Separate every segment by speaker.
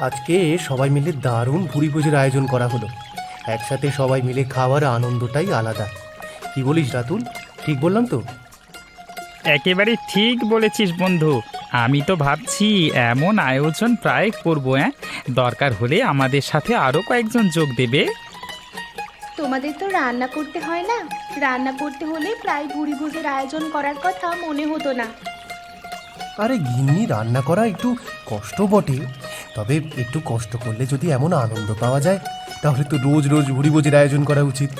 Speaker 1: আজকে সবাই মিলে দারুণ ভুরিভোজের আয়োজন করা হলো। একসাথে সবাই মিলে খাওয়ার আনন্দটাই আলাদা। কি বলিস রাতুল, ঠিক বললাম তো?
Speaker 2: একেবারে ঠিক বলেছিস বন্ধু। আমি তো ভাবছি এমন আয়োজন প্রায় করবো। দরকার হলে আমাদের সাথে আরো কয়েকজন যোগ দেবে।
Speaker 3: তোমাদের তো রান্না করতে হয় না, রান্না করতে হলে প্রায় ভুরিভোজের আয়োজন করার কথা মনে হতো না।
Speaker 1: আরে গিন্নি, রান্না করা একটু কষ্ট বটে, তবে একটু কষ্ট করলে যদি এমন আনন্দ পাওয়া যায় তাহলে তো রোজ রোজ ভুরিভোজের আয়োজন করা উচিত।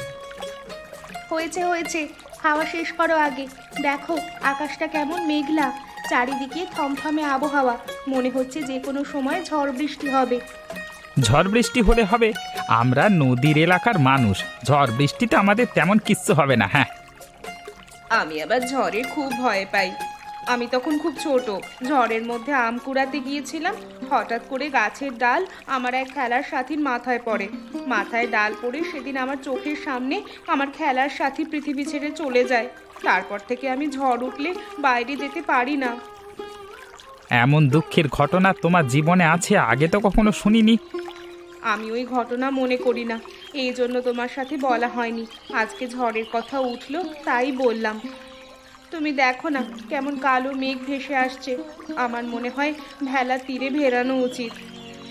Speaker 3: হয়েছে হয়েছে, খাওয়া শেষ করো আগে। দেখো আকাশটা কেমন মেঘলা, চারিদিকে থমথমে আবহাওয়া, মনে হচ্ছে যে কোনো সময় ঝড় বৃষ্টি হবে।
Speaker 2: ঝড় বৃষ্টি হলে হবে, আমরা নদীর এলাকার মানুষ, ঝড় বৃষ্টিতে আমাদের তেমন কিচ্ছু হবে না। হ্যাঁ,
Speaker 3: আমি আবার ঝড়ে খুব ভয় পাই। আমি তখন খুব ছোট, ঝড়ের মধ্যে আম কুড়াতে গিয়েছিলাম। হঠাৎ করে গাছের ডাল আমার এক খেলার সাথীর মাথায় পড়ে। মাথায় ডাল পড়ে সেদিন আমার চোখের সামনে আমার খেলার সাথী পৃথিবী ছেড়ে চলে যায়। তারপর থেকে আমি ঝড় উঠলে বাইরে যেতে পারি না।
Speaker 2: এমন দুঃখের ঘটনা তোমার জীবনে আছে, আগে তো কখনো শুনিনি।
Speaker 3: আমি ওই ঘটনা মনে করি না, এই জন্য তোমার সাথে বলা হয়নি। আজকে ঝড়ের কথা উঠলো তাই বললাম। তুমি দেখো না কেমন কালো মেঘ ভেসে আসছে, আমার মনে হয় ভেলা তীরে ভেরানো উচিত।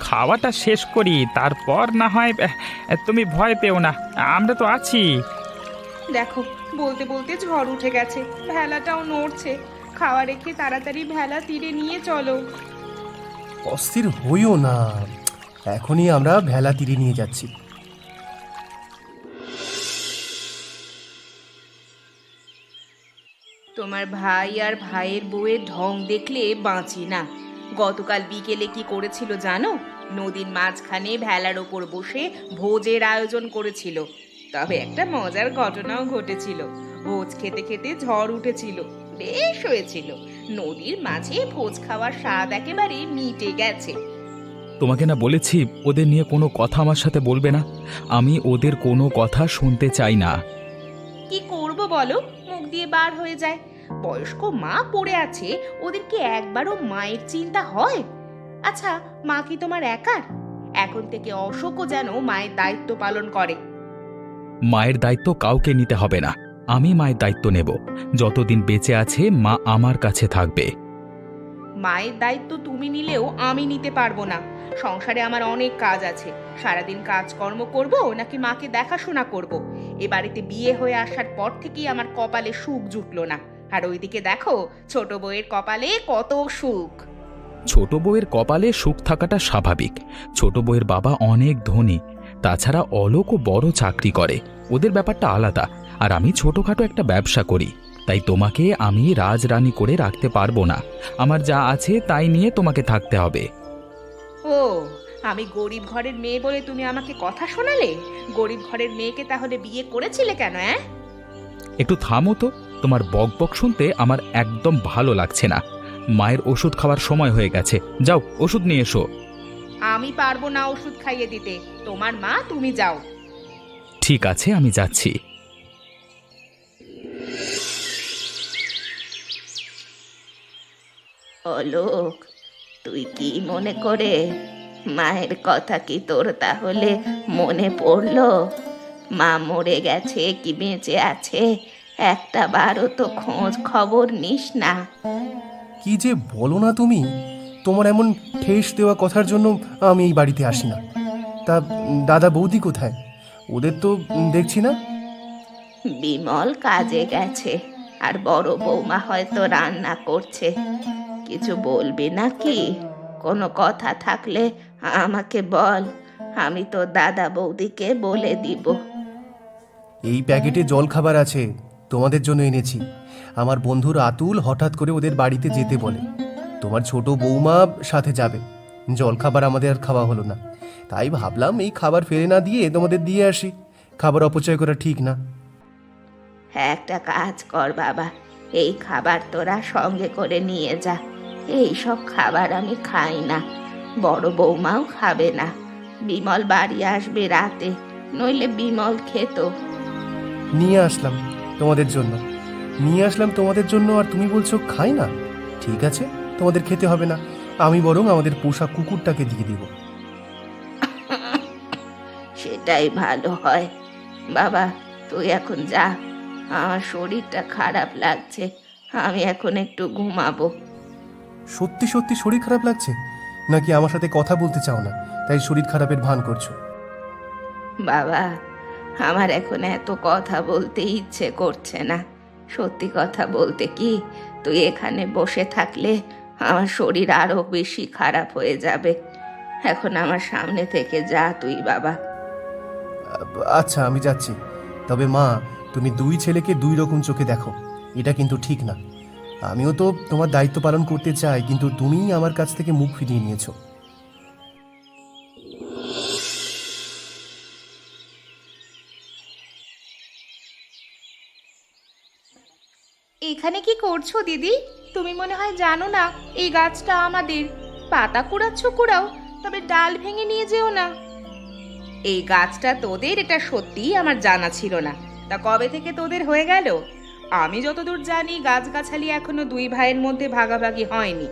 Speaker 2: খাওয়াটা শেষ করি, তারপর না হয় তুমি ভয় পেও না, আমরা তো আছি।
Speaker 3: দেখো বলতে বলতে ঝড় উঠে গেছে, ভেলাটাও নড়ছে। খাওয়া রেখে তাড়াতাড়ি ভেলা তীরে নিয়ে চলো।
Speaker 1: অস্থির হইও না, এখনই আমরা ভেলা তীরে নিয়ে যাচ্ছি।
Speaker 3: তোমার ভাই আর ভাইয়ের বউয়ের ঢং দেখলে বাঁচি না। গতকাল বিকেলে কি করেছিল জানো? নদীর মাঝখানে ভেলার ওপর বসে ভোজের আয়োজন করেছিল। তবে একটা মজার ঘটনাও ঘটেছিল। ভোজ খেতে খেতে ঝড় উঠেছিল, বেশ হয়েছিল। নদীর মাঝে ভোজ খাওয়ার স্বাদ একেবারে মিটে গেছে।
Speaker 2: তোমাকে না বলেছি ওদের নিয়ে কোনো কথা আমার সাথে বলবে না, আমি ওদের কোনো কথা শুনতে চাই না।
Speaker 3: কি করব বলো, মুখ দিয়ে বার হয়ে যায়। বয়স্ক মা পড়ে আছে, ওদেরকে একবারও মায়ের চিন্তা হয়? আচ্ছা, মা কি তোমার একার? এখন থেকে অশোকও যেন মায়ের দায়িত্ব পালন করে।
Speaker 2: মায়ের দায়িত্ব কাউকে নিতে হবে না, আমি মায়ের দায়িত্ব নেব। যতদিন বেঁচে আছে মা আমার কাছে থাকবে।
Speaker 3: মায়ের দায়িত্ব তুমি নিলেও আমি নিতে পারবো না। সংসারে আমার অনেক কাজ আছে। সারাদিন কাজকর্ম করব নাকি মাকে দেখাশোনা করব? এ বাড়িতে বিয়ে হয়ে আসার পর থেকেই আমার কপালে সুখ জুটলো না। আর ওইদিকে দেখো ছোট বউয়ের কপালে কত সুখ।
Speaker 2: ছোট বউয়ের কপালে সুখ থাকাটা স্বাভাবিক। ছোট বউয়ের বাবা অনেক ধনী, তাছাড়া অলোকও বড় চাকরি করে, ওদের ব্যাপারটা আলাদা। আর আমি ছোটখাটো একটা ব্যবসা করি, তাই তোমাকে আমি রাজরানী করে রাখতে পারবো না। আমার যা আছে তাই নিয়ে তোমাকে থাকতে হবে।
Speaker 3: ও, আমি গরিব ঘরের মেয়ে বলে তুমি আমাকে কথা শোনালে? গরিব ঘরের মেয়েকে তাহলে বিয়ে করেছিলে কেন?
Speaker 2: একটু থামো তো, তোমার বকবক শুনতে আমার একদম ভালো লাগছে না। মায়ের ওষুধ খাওয়ার সময় হয়ে গেছে, যাও ওষুধ নিয়ে এসো।
Speaker 3: আমি পারবো না ওষুধ খাইয়ে দিতে, তোমার মা, তুমি যাও।
Speaker 2: ঠিক আছে, আমি যাচ্ছি।
Speaker 3: অলোক, তুই কি মনে করে? মায়ের কথা কি তোর তাহলে মনে পড়লো? মা মরে গেছে কি বেঁচে আছে একটা বারও তো খোঁজ খবর নিস না।
Speaker 1: কি যে বলো না তুমি, তোমার এমন ঠেস দেওয়া কথার জন্য আমি এই বাড়িতে আসি না। তা দাদা বৌদি কোথায়? ওদের তো দেখছি না।
Speaker 3: বিমল কাজে গেছে, আর বড় বৌমা হয়তো রান্না করছে। কিছু বলবি নাকি? কোনো কথা থাকলে আমাকে বল, আমি তো দাদা বৌদিকে বলে দিব।
Speaker 1: এই প্যাকেটে জল খাবার আছে, তোমাদের জন্য এনেছি। আমার বন্ধু রাতুল হঠাৎ করে ওদের বাড়িতে যেতে বলে, তোমার ছোট বৌমা সাথে যাবে। জল খাবার আমাদের আর খাওয়া হলো না, তাই ভাবলাম এই খাবার ফেলে না দিয়ে তোমাদের দিয়ে আসি। খাবার অপচয় করা ঠিক না।
Speaker 3: একটা কাজ কর বাবা, এই খাবার তোরা সঙ্গে করে নিয়ে যা। এই সব খাবার আমি খাই না, বড় বৌমাও খাবে না। বিমল বাড়ি আসবে রাতে, নইলে বিমল খেত।
Speaker 1: নিয়ে আসলাম তোমাদের জন্য, আর তুমি বলছো খাই না? ঠিক আছে, তোমাদের খেতে হবে না, আমি বরং আমাদের পোষা কুকুরটাকে দিয়ে দিব।
Speaker 3: সেটাই ভালো হয়। বাবা, তুই এখন যা, আমার শরীরটা খারাপ লাগছে, আমি এখন একটু ঘুমাবো।
Speaker 1: সত্যি সত্যি শরীর খারাপ লাগছে, নাকি আমার সাথে কথা বলতে চাও না তাই শরীর খারাপের ভান করছো?
Speaker 3: বাবা, আমার এখন এত কথা বলতে ইচ্ছে করছে না। সত্যি কথা বলতে কি, তুই এখানে বসে থাকলে আমার শরীর আরো বেশি খারাপ হয়ে যাবে। এখন আমার সামনে থেকে যা তুই বাবা।
Speaker 1: আচ্ছা, আমি যাচ্ছি। তবে মা, তুমি দুই ছেলেকে দুই রকম চোখে দেখো, এটা কিন্তু ঠিক না। আমিও তো তোমার দায়িত্ব পালন করতে চাই, কিন্তু তুমিই আমার কাছ থেকে মুখ ফিরিয়ে নিয়েছো।
Speaker 3: এখানে কি করছো দিদি? তুমি মনে হয় জানো না এই গাছটা আমাদের। পাতা কুড়াচ্ছ কুড়াও, তবে ডাল ভেঙে নিয়ে যেও না। এই গাছটা তোদের, এটা সত্যিই আমার জানা ছিল না। তা কবে থেকে তোদের হয়ে গেল? আমি যতদূর জানি গাছগাছালি এখনো দুই ভাইয়ের মধ্যে ভাগাভাগি হয়নি।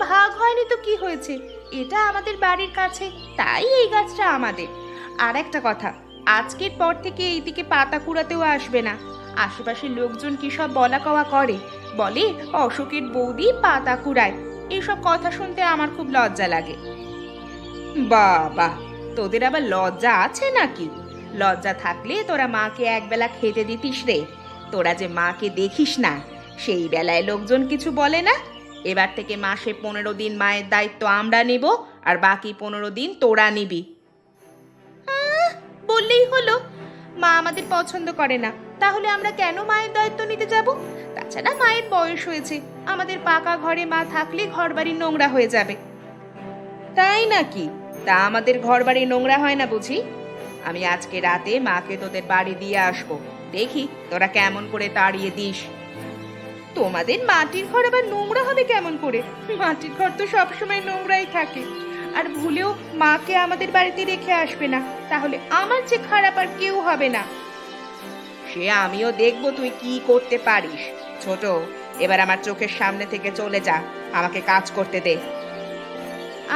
Speaker 3: ভাগ হয়নি তো কি হয়েছে, এটা আমাদের বাড়ির কাছে, তাই এই গাছটা আমাদের। আর একটা কথা, আজকের পর থেকে এইদিকে পাতা কুড়াতেও আসবে না। আশেপাশের লোকজন কি সব বলা কওয়া করে, বলে অশোকের বৌদি পাতা কুড়ায়। এইসব কথা শুনতে আমার খুব লজ্জা লাগে। বাবা, তোদের আবার লজ্জা আছে নাকি? লজ্জা থাকলে তোরা মাকে একবেলা খেতে দিতিস রে। তোরা যে মাকে দেখিস না, সেই বেলায় লোকজন কিছু বলে না। এবার থেকে মাসে 15 দিন মায়ের দায়িত্ব আমরা নিব, আর বাকি 15 দিন তোরা নিবি। বললেই হলো। মা আমাদের পছন্দ করে না, তাহলে আমরা কেন মায়ের দায়িত্ব নিতে যাব? তাছাড়া মায়ের বয়স হয়েছে, আমাদের পাকা ঘরে মা থাকলে ঘরবাড়ি নোংরা হয়ে যাবে। তাই নাকি? তা আমাদের ঘরবাড়ি নোংরা হয় না বুঝি? আমি আজকে রাতে মাকে তোদের বাড়ি দিয়ে আসবো, দেখি তোরা কেমন করে তাড়িয়ে দিস। তোমাদের মাটির ঘর আবার নোংরা হবে কেমন করে? মাটির ঘর তো সবসময় নোংরাই থাকে। আর ভুলেও মাকে আমাদের বাড়িতে রেখে আসবে না, তাহলে আমার যে খারাপ আর কেউ হবে না। সে আমিও দেখবো তুই কি করতে পারিস। ছোট, এবার আমার চোখের সামনে থেকে চলে যা, আমাকে কাজ করতে দে।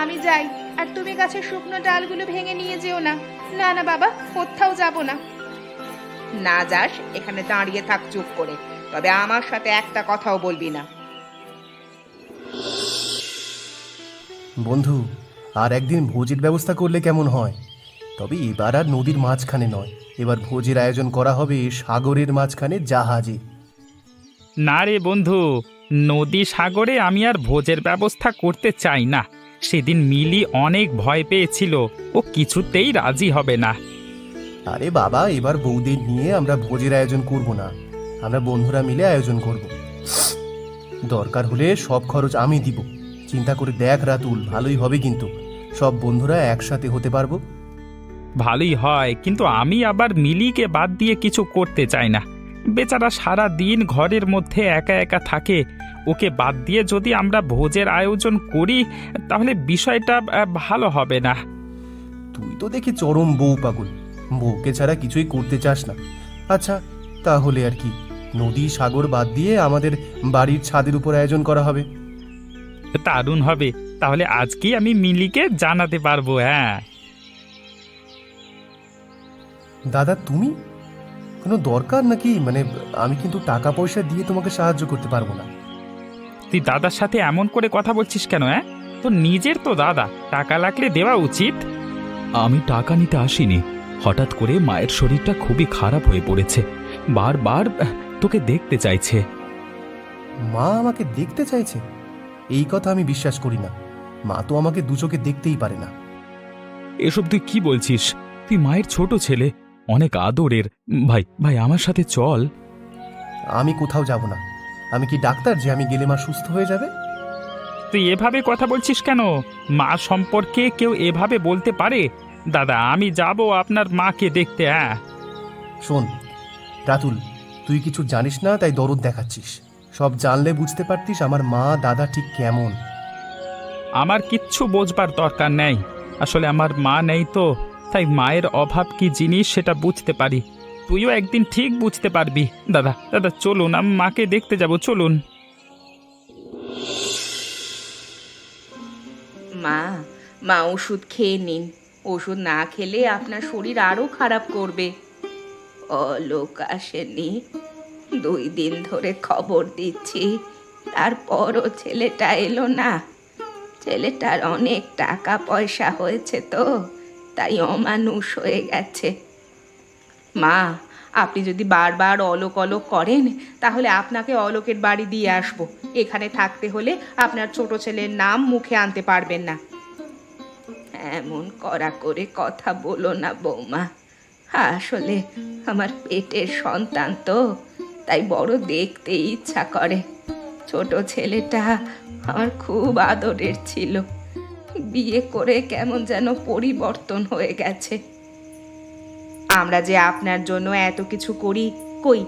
Speaker 3: আমি যাই, আর তুমি গাছের শুকনো ডালগুলো ভেঙে নিয়ে যেও না। না না বাবা, কোথাও যাব না। না যাস, এখানে দাঁড়িয়ে থাক চুপ করে, তবে আমার সাথে একটা কথাও বলবি না।
Speaker 1: বন্ধু, আর একদিন ভোজের ব্যবস্থা করলে কেমন হয়? তবে এবার আর নদীর মাঝখানে নয়, এবার ভোজের আয়োজন করা হবে সাগরের মাঝখানে জাহাজে।
Speaker 4: না রে বন্ধু, নদী সাগরে আমি আর ভোজের ব্যবস্থা করতে চাই না। সেদিন মিলি অনেক ভয় পেয়েছিল, ও কিছুতেই রাজি হবে না।
Speaker 1: আরে বাবা, এবার বৌদের নিয়ে আমরা ভোজের আয়োজন করব না, আমরা বন্ধুরা মিলে আয়োজন করব। দরকার হলে সব খরচ আমি দিব। চিন্তা করে দেখ রাতুল, ভালোই হবে কিন্তু, সব বন্ধুরা একসাথে হতে পারবো।
Speaker 4: ভালোই হয়, কিন্তু আমি আবার মিলিকে বাদ দিয়ে কিছু করতে চাই না। বেচারা সারা দিন ঘরের মধ্যে একা একা থাকে, ওকে বাদ দিয়ে যদি আমরা ভোজের আয়োজন করি তাহলে বিষয়টা ভালো হবে না।
Speaker 1: তুই তো দেখি চরম বউ পাগল, বউকে ছাড়া কিছুই করতে চাস না। আচ্ছা, তাহলে আর কি, নদী সাগর বাদ দিয়ে আমাদের বাড়ির ছাদের উপর আয়োজন করা হবে।
Speaker 4: দারুণ হবে, তাহলে আজকেই আমি মিলিকে জানাতে পারবো। হ্যাঁ
Speaker 1: দাদা, তুমি কোনো দরকার নাকি? মানে আমি কিন্তু টাকা পয়সা দিয়ে তোমাকে সাহায্য করতে পারবো না।
Speaker 4: তুই দাদার সাথে এমন করে কথা বলছিস কেন? হ্যাঁ, তো নিজের তো দাদা, টাকা লাগলে দেওয়া উচিত।
Speaker 2: আমি টাকা নিতে আসিনি, হঠাৎ করে মায়ের শরীরটা খুবই খারাপ হয়ে পড়েছে, বারবার তোকে দেখতে চাইছে।
Speaker 1: মা আমাকে দেখতে চাইছে? এই কথা আমি বিশ্বাস করি না। মা তো আমাকে দু চোখে দেখতেই পারে না।
Speaker 2: এসব তুই কি বলছিস? তুই মায়ের ছোট ছেলে, অনেক আদরের। ভাই ভাই, আমার সাথে চল।
Speaker 1: আমি কোথাও যাব না। আমি কি ডাক্তার যে আমি গেলে মা সুস্থ হয়ে যাবে?
Speaker 4: তুই এভাবে কথা বলছিস কেন? মা সম্পর্কে কেউ এভাবে বলতে পারে? দাদা, আমি যাব আপনার মাকে দেখতে। হ্যাঁ
Speaker 1: শোন রাতুল, তুই কিছু জানিস না তাই দরদ দেখাচ্ছিস। সব জানলে বুঝতে পারতিস আমার মা দাদা ঠিক কেমন।
Speaker 4: আমার কিচ্ছু বোঝবার দরকার নেই। আসলে আমার মা নেই তো, তাই মায়ের অভাব কি জিনিস সেটা বুঝতে পারি। তুইও একদিন ঠিক বুঝতে পারবি। দাদা দাদা, চলুন, আমি মাকে দেখতে যাব, চলুন।
Speaker 3: মা, মা ওষুধ খেয়ে নিন, ওষুধ না খেলে আপনার শরীর আরো খারাপ করবে। অলোক আসেনি, 2 দিন ধরে খবর দিচ্ছি, তারপরও ছেলেটা এলো না। ছেলেটার অনেক টাকা পয়সা হয়েছে তো, তাই অমানুষ হয়ে গেছে। মা, আপনি যদি বারবার অলোক অলোক করেন তাহলে আপনাকে অলোকের বাড়ি দিয়ে আসবো। এখানে থাকতে হলে আপনার ছোট ছেলের নাম মুখে আনতে পারবেন না। এমন কড়া করে কথা বলো না বৌমা, আসলে আমার পেটের সন্তান তো, তাই বড় দেখতে ইচ্ছা করে। ছোট ছেলেটা আমার খুব আদরের ছিল, বিয়ে করে কেমন যেন পরিবর্তন হয়ে গেছে। আমরা যে আপনার জন্য এত কিছু করি, কই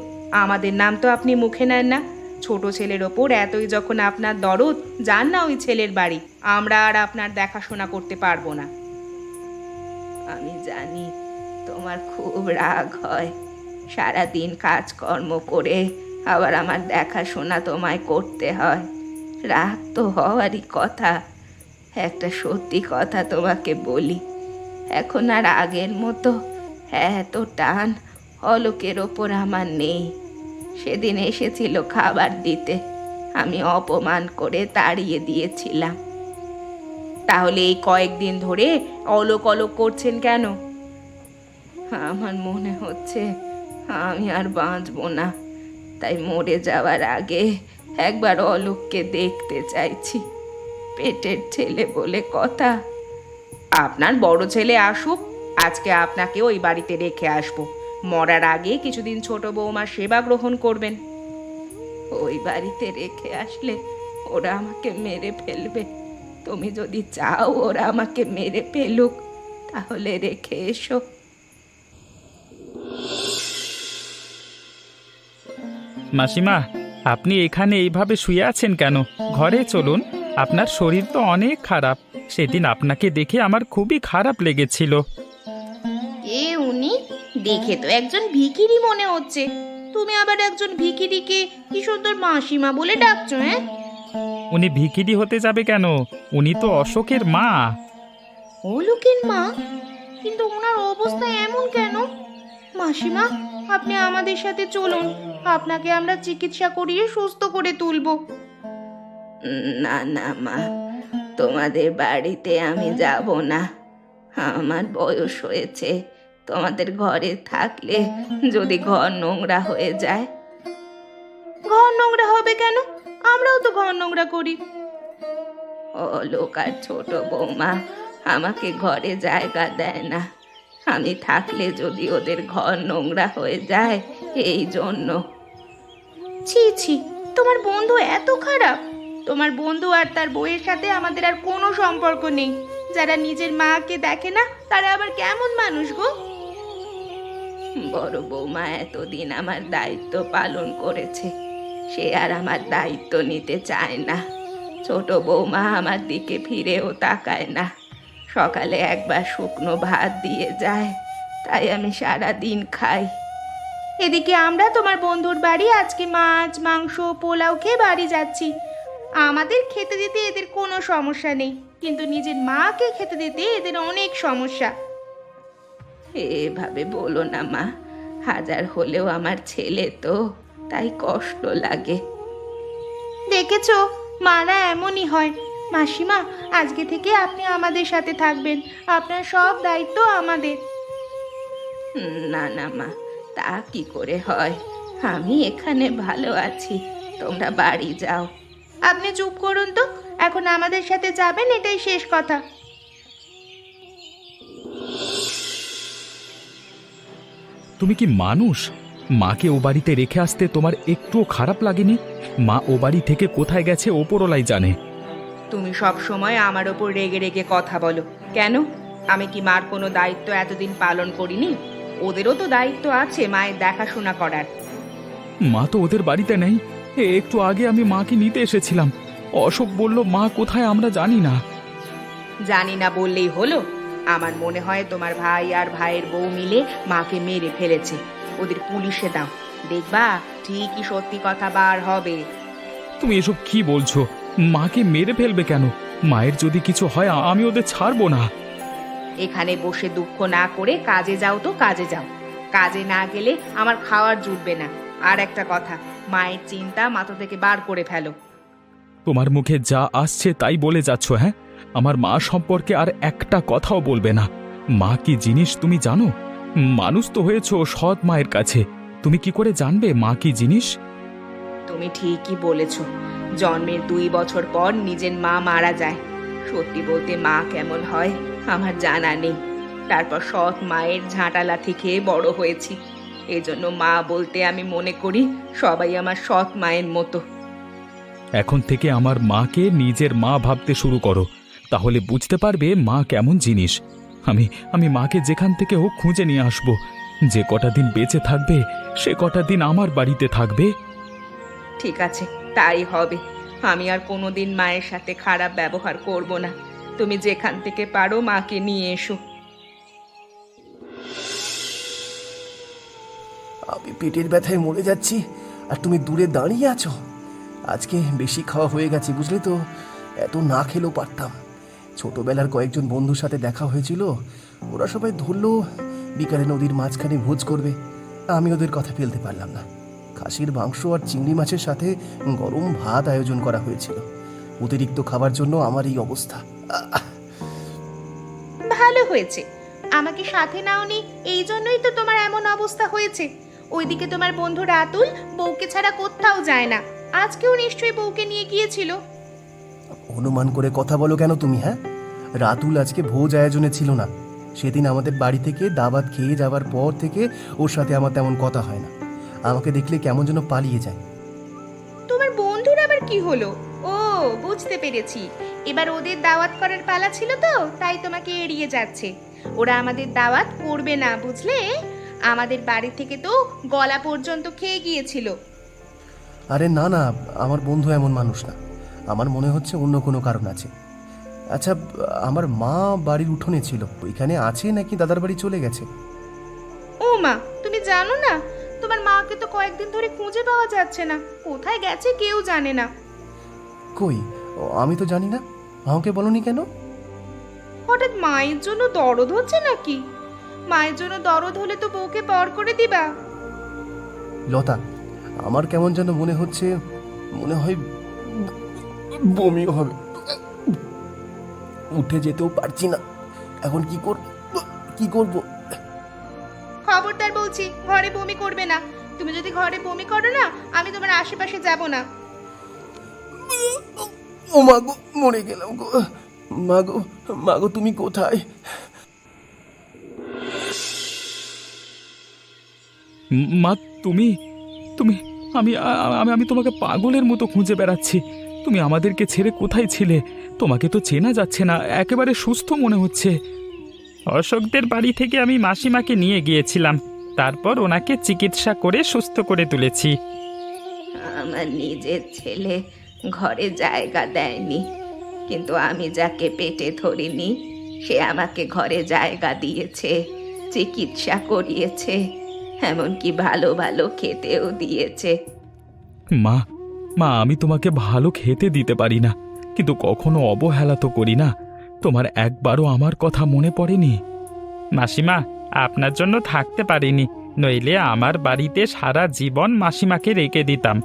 Speaker 3: আমাদের নাম তো আপনি মুখে নেন না। ছোট ছেলের ওপর এতই যখন আপনার দরদ, যান না ওই ছেলের বাড়ি, আমরা আর আপনার দেখাশোনা করতে পারবো না। আমি জানি তোমার খুব রাগ হয়, সারাদিন কাজকর্ম করে আবার আমার দেখাশোনা তোমায় করতে হয়। রাগ তো হওয়ারই কথা। একটা সত্যি কথা তোমাকে বলি, এখন আর আগের মতো এত টান অলোকের ওপর আমার নেই। সেদিন এসেছিল খাবার দিতে, আমি অপমান করে তাড়িয়ে দিয়েছিলাম। তাহলে এই কয়েকদিন ধরে অলোক অলোক করছেন কেন? আমার মনে হচ্ছে আমি আর বাঁচবো না, তাই মরে যাওয়ার আগে একবার অলোককে দেখতে চাইছি। পেটের ছেলে বলে কথা। আপনার বড় ছেলে আসুক, আজকে আপনাকে ওই বাড়িতে রেখে আসবো। মরার আগে কিছুদিন ছোট বৌমার সেবা গ্রহণ করবেন। ওই বাড়িতে রেখে আসলে ওরা আমাকে মেরে ফেলবে। তুমি যদি চাও ওরা আমাকে মেরে ফেলুক, তাহলে রেখে এসো।
Speaker 4: মাসিমা, আপনি এখানে এইভাবে শুয়ে আছেন কেন? ঘরে চলুন, আপনার শরীর তো অনেক খারাপ। সেদিন আপনাকে দেখে আমার খুবই খারাপ লেগেছিল।
Speaker 3: এ উনি দেখে তো একজন ভিখিরি মনে হচ্ছে, তুমি আবার একজন ভিখিরিকে কি সুন্দর মাসিমা বলে ডাকছো? হ্যাঁ,
Speaker 4: উনি ভিখিরি হতে যাবে কেন? উনি তো অশোকের মা।
Speaker 3: অলোকের মা? কিন্তু ওনার অবস্থা এমন কেন? মাসিমা, আপনি আমাদের সাথে চলুন, আপনাকে আমরা চিকিৎসা করিয়ে সুস্থ করে তুলবো। না না মা, তোমাদের বাড়িতে আমি যাব না। আমার বয়স হয়েছে, তোমাদের ঘরে থাকলে যদি ঘর নোংরা হয়ে যায়। ঘর নোংরা হবে কেন? আমরাও তো ঘর নোংরা করি। অলোক আর ছোট বৌমা আমাকে ঘরে জায়গা দেয় না। আমি থাকলে যদি ওদের ঘর নোংরা হয়ে যায়, এই জন্য। ছি ছি, তোমার বন্ধু এত খারাপ? তোমার বন্ধু আর তার বউয়ের সাথে আমাদের আর কোনো সম্পর্ক নেই। যারা নিজের মাকে দেখে না, তারা আবার কেমন মানুষ গো? বড় বৌমা এতদিন আমার দায়িত্ব পালন করেছে, সে আর আমার দায়িত্ব নিতে চায় না। ছোট বৌমা আমার দিকে ফিরেও তাকায় না। সকালে একবার শুকনো ভাত দিয়ে যায়, তাই আমি সারা দিন খাই। এদিকে আমরা তোমার বন্ধুর বাড়ি আজকে মাছ মাংস পোলাও খেয়ে বাড়ি যাচ্ছি। আমাদের খেতে দিতে এদের কোনো সমস্যা নেই, কিন্তু নিজের মাকে খেতে দিতে এদের অনেক সমস্যা। এভাবে বলো না মা, হাজার হলেও আমার ছেলে তো, তাই কষ্ট লাগে। দেখেছো, মারা এমনই হয়। মাসিমা, আজকে থেকে আপনি আমাদের সাথে থাকবেন, আপনার সব দায়িত্ব আমাদের। না না মা, তা কি করে হয়? আমি এখানে ভালো আছি, তোমরা বাড়ি যাও। আপনি চুপ করুন তো, এখন আমাদের সাথে যাবেন, এটাই শেষ কথা।
Speaker 2: তুমি কি মানুষ? মাকে ও বাড়িতে রেখে আসতে তোমার একটুও খারাপ লাগেনি? মা ও বাড়ি থেকে কোথায় গেছে ওপরওয়ালাই জানে।
Speaker 3: তুমি সব সময় আমার ওপর রেগে রেগে কথা বলো কেন? আমি কি মার কোনো দায়িত্ব এতদিন পালন করিনি? ওদেরও তো দায়িত্ব আছে মায়ের দেখাশোনা করার।
Speaker 2: মা তো ওদের বাড়িতে নেই। একটু আগে আমি মাকে নিতে এসেছিলাম। অশোক বলল মা কোথায় আমরা জানি না।
Speaker 3: জানি না বললেই হলো? আমার মনে হয় তোমার ভাই আর ভাইয়ের বউ মিলে মাকে মেরে ফেলেছে। ওদের পুলিশে দাও, দেখবা ঠিকই সত্যি কথা বার হবে।
Speaker 2: তুমি এসব কি বলছো? মাকে মেরে ফেলবে কেন? মায়ের যদি কিছু হয় আমি ওদের ছাড়বো না।
Speaker 3: এখানে বসে দুঃখ না করে কাজে যাও তো কাজে যাও। কাজে না গেলে আমার খাওয়ার জুটবে না। আর একটা কথা, মায়ের চিন্তা মাথা থেকে বার করে ফেলো।
Speaker 2: তোমার মুখে যা আসছে তাই বলে যাচ্ছ, হ্যাঁ? আমার মা সম্পর্কে আর একটা কথাও বলবে না। মা কি জিনিস তুমি জানো? মানুষ তো হয়েছো সৎ মায়ের কাছে, তুমি কি করে জানবে মা কি জিনিস?
Speaker 3: তুমি ঠিকই বলেছ, জন্মের 2 বছর পর নিজের মা মারা যায়। সত্যি বলতে মা কেমন হয় আমার জানা নেই। তারপর সৎ মায়ের ঝাঁটালা থেকে বড় হয়েছি। এজন্য মা বলতে আমি মনে করি সবাই আমার সৎ মায়ের মতো।
Speaker 2: এখন থেকে আমার মাকে নিজের মা ভাবতে শুরু করো, তাহলে বুঝতে পারবে মা কেমন জিনিস। আমি মাকে যেখান থেকে হোক খুঁজে নিয়ে আসব। যে কটা দিন বেঁচে থাকবে সে কটা দিন আমার বাড়িতে থাকবে।
Speaker 3: ঠিক আছে, তাই হবে। আমি আর কোনোদিন মায়ের সাথে খারাপ ব্যবহার করব না। তুমি যেখান থেকে পারো মাকে নিয়ে এসো।
Speaker 1: আমি পেটের ব্যথায় মরে যাচ্ছি আর তুমি দূরে দাঁড়িয়ে আছো। আজকে বেশি খাওয়া হয়ে গেছে, বুঝলে তো। এত না খেলেও পারতাম। ছোটবেলার কয়েকজন বন্ধুর সাথে দেখা হয়েছিল, ওরা সবাই ধরলো বিকালে নদীর মাঝখানে ভোজ করবে। আমি ওদের কথা ফেলতে পারলাম না। খাসির মাংস আর চিংড়ি মাছের সাথে গরম ভাত আয়োজন করা হয়েছিল। অতিরিক্ত খাবার জন্য আমার এই অবস্থা।
Speaker 3: ভালো হয়েছে, আমাকে সাথে নাওনি, এই জন্যই তো তোমার এমন অবস্থা হয়েছে। ওইদিকে তোমার বন্ধু রাতুল বউকে ছাড়া কোথাও যায় না। আজকেও নিশ্চয়ই বউকে নিয়ে গিয়েছিল।
Speaker 1: অনুমান করে কথা বলো কেন তুমি, হ্যাঁ? রাতুল আজকে ভোজ আয়োজনে ছিল না। সেদিন আমাদের বাড়ি থেকে দাবাত খেয়ে যাওয়ার পর থেকে ওর সাথে আমার তেমন কথা হয় না। আমাকে দেখলে কেমন যেন পালিয়ে যায়।
Speaker 3: তোমার বন্ধুর আবার কি হলো? ও, বুঝতে পেরেছি। এবার ওদের দাওয়াত করার পালা ছিল তো, তাই তোমাকে এড়িয়ে যাচ্ছে। ওরা আমাদের দাওয়াত করবে না, বুঝলে? আমাদের বাড়ি থেকে তো গলা পর্যন্ত খেয়ে গিয়েছিল।
Speaker 1: আরে না না, আমার বন্ধু এমন মানুষ না। আমার মনে হচ্ছে অন্য কোনো কারণ আছে। আচ্ছা, আমার মা বাড়ির উঠোনে ছিল, ওইখানে আছে নাকি দাদার বাড়ি চলে গেছে?
Speaker 3: ও মা, তুমি জানো না? তোমার মাকে তো কয়েকদিন ধরে খুঁজে পাওয়া যাচ্ছে না। কোথায় গেছে কেউ জানে না।
Speaker 1: কই, আমি তো জানি না। আমাকে বলনি কেন?
Speaker 3: হঠাৎ মায়ের জন্য দরদ হচ্ছে নাকি? মায়ের জন্য দরদ হলে তো বউকে পর করে দিবা।
Speaker 1: লতা, আমার কেমন যেন মনে হচ্ছে, মনে হয় বমি হবে। উঠে যেতেও পারছি না। এখন কি করব?
Speaker 3: খবরদার বলছি, ঘরে বমি করবে না। তুমি যদি ঘরে বমি করো না, আমি তোমার আশেপাশে যাব না।
Speaker 1: ও মা গো, মরে গেলাম গো। মা গো, তুমি কোথায়?
Speaker 2: মা, তুমি তুমি আমি আমি আমি তোমাকে পাগলের মতো খুঁজে বেড়াচ্ছি। তুমি আমাদেরকে ছেড়ে কোথায় ছিলে? তোমাকে তো চেনা যাচ্ছে না, একেবারে সুস্থ মনে হচ্ছে।
Speaker 4: অশোকদের বাড়ি থেকে আমি মাসিমাকে নিয়ে গিয়েছিলাম, তারপর ওনাকে চিকিৎসা করে সুস্থ করে তুলেছি।
Speaker 3: আমার নিজের ছেলে ঘরে জায়গা দেয়নি, কিন্তু আমি যাকে পেটে ধরিনি সে আমাকে ঘরে জায়গা দিয়েছে, চিকিৎসা করিয়েছে, এমনকি ভালো ভালো খেতেও দিয়েছে।
Speaker 2: মা, আমি তোমাকে ভালো খেতে দিতে পারি না, কিন্তু কখনো অবহেলা তো করি না। তোমার একবারও আমার কথা মনে পড়েনি?
Speaker 4: মাসিমা, আপনার জন্য থাকতে পারিনি, নইলে আমার বাড়িতে সারা জীবন মাসিমাকে রেখে দিতাম।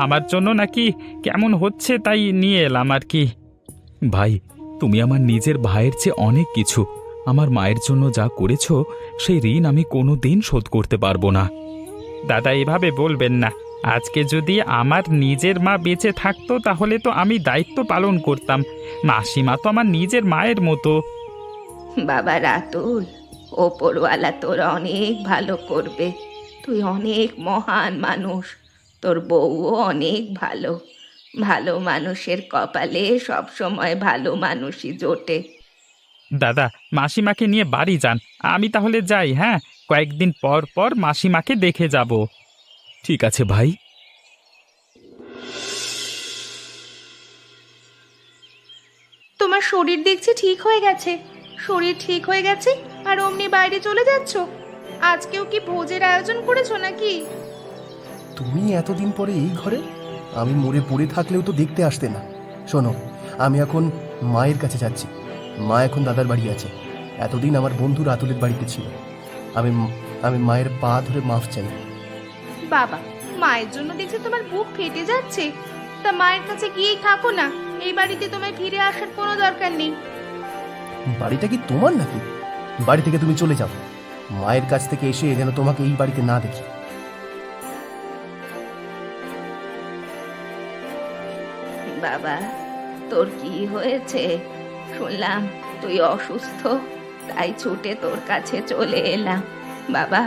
Speaker 4: আমার জন্য নাকি কেমন হচ্ছে তাই নিয়ে এলাম আর কি।
Speaker 2: ভাই, তুমি আমার নিজের ভাইয়ের চেয়ে অনেক কিছু। আমার মায়ের জন্য যা করেছো সেই ঋণ আমি কোনো দিন শোধ করতে পারবো না।
Speaker 4: দাদা, এভাবে বলবেন না। আজকে যদি আমার নিজের মা বেঁচে থাকতো তাহলে তো আমি দায়িত্ব পালন করতাম। মাসিমা তো আমার নিজের মায়ের মতো।
Speaker 3: বাবা রাতুল, ওপরওয়ালা তোর অনেক ভালো করবে। তুই অনেক মহান মানুষ, তোর বউও অনেক ভালো। ভালো মানুষের কপালে সবসময় ভালো মানুষই জোটে।
Speaker 4: দাদা, মাসিমাকে নিয়ে বাড়ি যান, আমি তাহলে যাই। হ্যাঁ, কয়েকদিন পর পর মাসিমাকে দেখে যাব।
Speaker 2: ঠিক আছে ভাই।
Speaker 3: তোমার শরীর দেখছি ঠিক হয়ে গেছে। শরীর ঠিক হয়ে গেছে আর অমনি বাইরে চলে যাচ্ছ? আজকেও কি ভোজের আয়োজন করেছো নাকি?
Speaker 1: তুমি এতদিন পরে এই ঘরে? আমি মরে পড়ে থাকলেও তো দেখতে আসতে না। শোনো, আমি এখন মায়ের কাছে যাচ্ছি। মা এখন দাদার বাড়ি আছে। এতদিন আমার বন্ধু রাতুলের বাড়িতে ছিল। আমি আমি মায়ের পা ধরে মাফ চাই।
Speaker 3: বাবা, মায়ের জন্য দেখছি তোমার বুক ফেটে যাচ্ছে। তা মায়ের কাছে গিয়েই থাকো না, এই বাড়িতে তোমায় ফিরে আসার কোনো দরকার নেই।
Speaker 1: বাড়িটা কি তোমার নাকি? বাড়ি থেকে তুমি চলে যাও। মায়ের কাছ থেকে এসে যেন তোমাকে এই বাড়িতে না দেখি।
Speaker 3: বাবা, তোর কি হয়েছে? শুনলাম তুই অসুস্থ, তাই ছুটে তোর কাছে চলে এলাম। বাবা,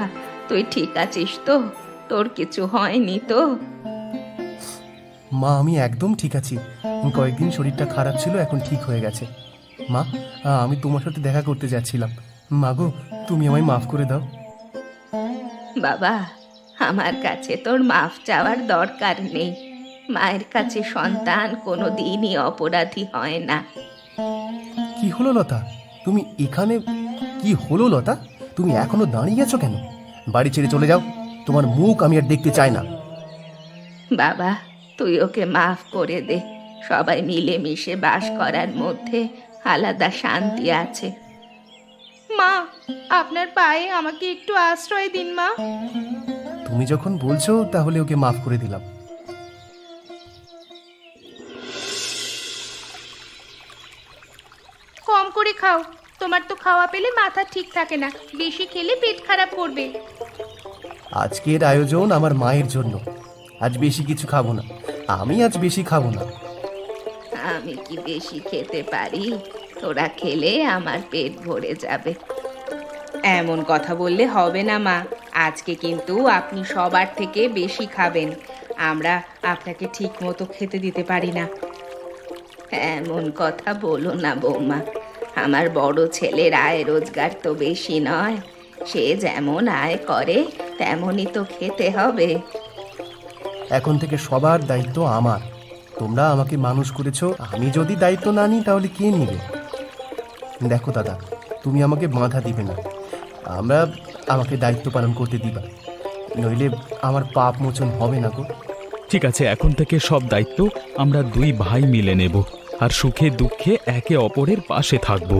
Speaker 3: তুই ঠিক আছিস তো? তোর কিছু হয়নি তো?
Speaker 1: মা, আমি একদম ঠিক আছি। কয়েকদিন শরীরটা খারাপ ছিল, এখন ঠিক হয়ে গেছে। মা, আমি তোমার সাথে দেখা করতে যাচ্ছিলাম। মা গো, তুমি আমায় মাফ করে দাও।
Speaker 3: বাবা, আমার কাছে তোর মাফ চাওয়ার দরকার নেই। মায়ের কাছে সন্তান কোনো দিনই অপরাধী হয় না।
Speaker 1: কি হলো লতা? তুমি এখানে? কি হলো লতা? তুমি এখনো দাঁড়িয়ে আছো কেন? বাড়ি ছেড়ে চলে যাও। তোমার মুখ আমি আর দেখতে চাই না।
Speaker 3: বাবা, তুই ওকে মাফ করে দে। সবাই মিলেমিশে বাস করার মধ্যে আলাদা শান্তি আছে। মা, আপনার পায়ে আমাকে একটু আশ্রয় দিন মা।
Speaker 1: তুমি যখন বলছো তাহলে ওকে মাফ করে দিলাম।
Speaker 3: কম করে খাও, তোমার তো খাওয়া পেলে মাথা ঠিক থাকে না, বেশি খেলে পেট খারাপ করবে।
Speaker 1: আজকের আয়োজন আমার মায়ের জন্য। আজ বেশি কিছু খাবো না। আমি আজ বেশি খাবো না।
Speaker 3: আমি কি বেশি খেতে পারি? তোরা খেলে আমার পেট ভরে যাবে। এমন কথা বললে হবে না মা। আজকে কিন্তু আপনি সবার থেকে বেশি খাবেন। আমরা আপনাকে ঠিক মতো খেতে দিতে পারি না। এমন কথা বলো না বৌমা। আমার বড় ছেলের আয় রোজগার তো বেশি নয়। সে যেমন আয় করে তেমনই তো খেতে হবে।
Speaker 1: এখন থেকে সবার দায়িত্ব আমার। তোমরা আমাকে মানুষ করেছো, আমি যদি দায়িত্ব না নিই তাহলে কে নিবে? দেখো দাদা, তুমি আমাকে বাধা দিবে না। আমাকে দায়িত্ব পালন করতে দিবা, নইলে আমার পাপ মোচন হবে না গো।
Speaker 2: ঠিক আছে, এখন থেকে সব দায়িত্ব আমরা দুই ভাই মিলে নেব, আর সুখে দুঃখে একে অপরের পাশে থাকবো।